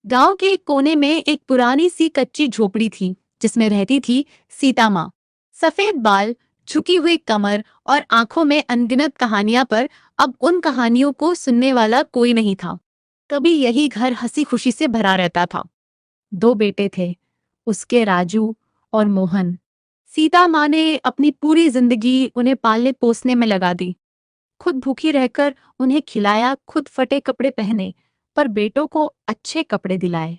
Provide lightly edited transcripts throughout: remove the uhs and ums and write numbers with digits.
गांव के एक कोने में एक पुरानी सी कच्ची झोपड़ी थी जिसमें रहती थी सीता माँ। सफेद बाल, झुकी हुई कमर और आंखों में अनगिनत कहानियां, पर अब उन कहानियों को सुनने वाला कोई नहीं था। कभी यही घर हंसी खुशी से भरा रहता था। दो बेटे थे, उसके राजू और मोहन। सीता माँ ने अपनी पूरी जिंदगी उन्हें पालने पोसने में लगा दी। खुद भूखी रहकर उन्हें खिलाया, खुद फटे कपड़े पहने, पर बेटों को अच्छे कपड़े दिलाए।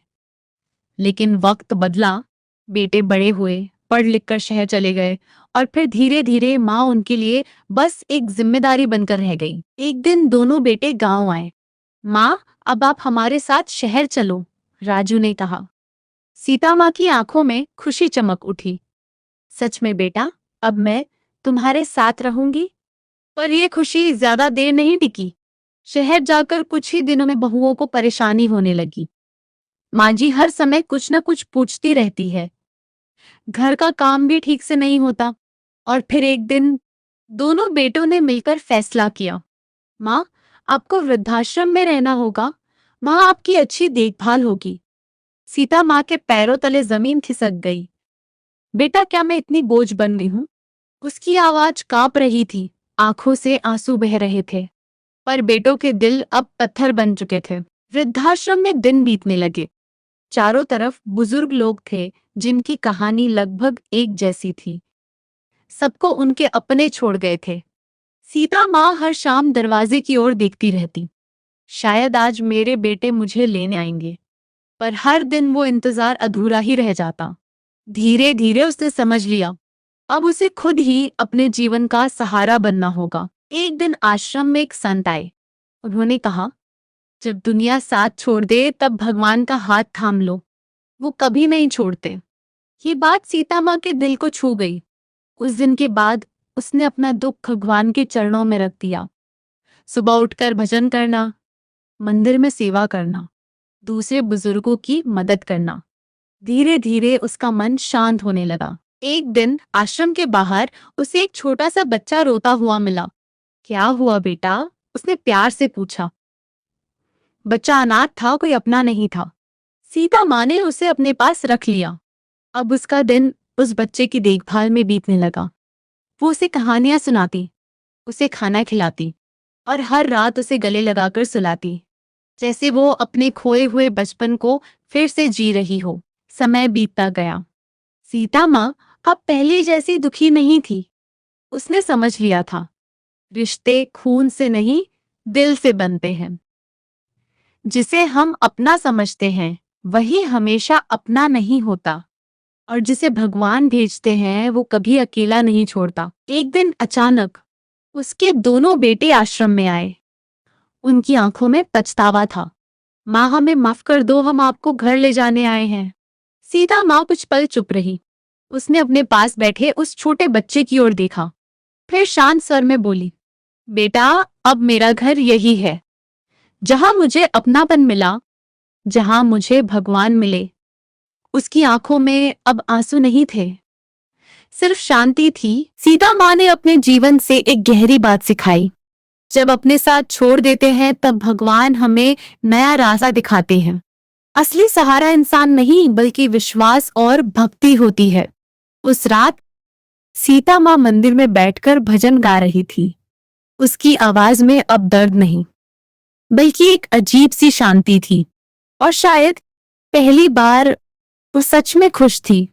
लेकिन वक्त बदला, बेटे बड़े हुए, पढ़ लिख कर शहर चले गए, और फिर धीरे धीरे माँ उनके लिए बस एक जिम्मेदारी बनकर रह गई। एक दिन दोनों बेटे गांव आए। माँ, अब आप हमारे साथ शहर चलो, राजू ने कहा। सीता माँ की आंखों में खुशी चमक उठी। सच में बेटा, अब मैं तुम्हारे साथ रहूंगी। पर यह खुशी ज्यादा देर नहीं टिकी। शहर जाकर कुछ ही दिनों में बहुओं को परेशानी होने लगी। माँ जी हर समय कुछ न कुछ पूछती रहती है, घर का काम भी ठीक से नहीं होता। और फिर एक दिन दोनों बेटों ने मिलकर फैसला किया, माँ, आपको वृद्धाश्रम में रहना होगा। माँ, आपकी अच्छी देखभाल होगी। सीता माँ के पैरों तले जमीन खिसक गई। बेटा, क्या मैं इतनी बोझ बन गई हूँ? उसकी आवाज कांप रही थी, आंखों से आंसू बह रहे थे। पर बेटों के दिल अब पत्थर बन चुके थे। वृद्धाश्रम में दिन बीतने लगे। चारों तरफ बुजुर्ग लोग थे जिनकी कहानी लगभग एक जैसी थी। सबको उनके अपने छोड़ गए थे। सीता माँ हर शाम दरवाजे की ओर देखती रहती, शायद आज मेरे बेटे मुझे लेने आएंगे। पर हर दिन वो इंतजार अधूरा ही रह जाता। धीरे धीरे उसने समझ लिया, अब उसे खुद ही अपने जीवन का सहारा बनना होगा। एक दिन आश्रम में एक संत आए। उन्होंने कहा, जब दुनिया साथ छोड़ दे तब भगवान का हाथ थाम लो, वो कभी नहीं छोड़ते। ये बात सीता माँ के दिल को छू गई। उस दिन के बाद उसने अपना दुख भगवान के चरणों में रख दिया। सुबह उठकर भजन करना, मंदिर में सेवा करना, दूसरे बुजुर्गों की मदद करना। धीरे धीरे उसका मन शांत होने लगा। एक दिन आश्रम के बाहर उसे एक छोटा सा बच्चा रोता हुआ मिला। क्या हुआ बेटा? उसने प्यार से पूछा। बच्चा अनाथ था, कोई अपना नहीं था। सीता माँ ने उसे अपने पास रख लिया। अब उसका दिन उस बच्चे की देखभाल में बीतने लगा। वो उसे कहानियां सुनाती, उसे खाना खिलाती और हर रात उसे गले लगाकर सुलाती, जैसे वो अपने खोए हुए बचपन को फिर से जी रही हो। समय बीतता गया। सीता माँ अब पहले जैसी दुखी नहीं थी। उसने समझ लिया था, रिश्ते खून से नहीं, दिल से बनते हैं। जिसे हम अपना समझते हैं वही हमेशा अपना नहीं होता, और जिसे भगवान भेजते हैं वो कभी अकेला नहीं छोड़ता। एक दिन अचानक उसके दोनों बेटे आश्रम में आए। उनकी आंखों में पछतावा था। माँ, हमें माफ कर दो, हम आपको घर ले जाने आए हैं। सीता माँ कुछ पल चुप रही। उसने अपने पास बैठे उस छोटे बच्चे की ओर देखा, फिर शांत स्वर में बोली, बेटा, अब मेरा घर यही है, जहां मुझे अपनापन मिला, जहां मुझे भगवान मिले। उसकी आंखों में अब आंसू नहीं थे, सिर्फ शांति थी। सीता माँ ने अपने जीवन से एक गहरी बात सिखाई, जब अपने साथ छोड़ देते हैं तब भगवान हमें नया रास्ता दिखाते हैं। असली सहारा इंसान नहीं बल्कि विश्वास और भक्ति होती है। उस रात सीता माँ मंदिर में बैठकर भजन गा रही थी। उसकी आवाज में अब दर्द नहीं, बल्कि एक अजीब सी शांति थी। और शायद पहली बार वो सच में खुश थी।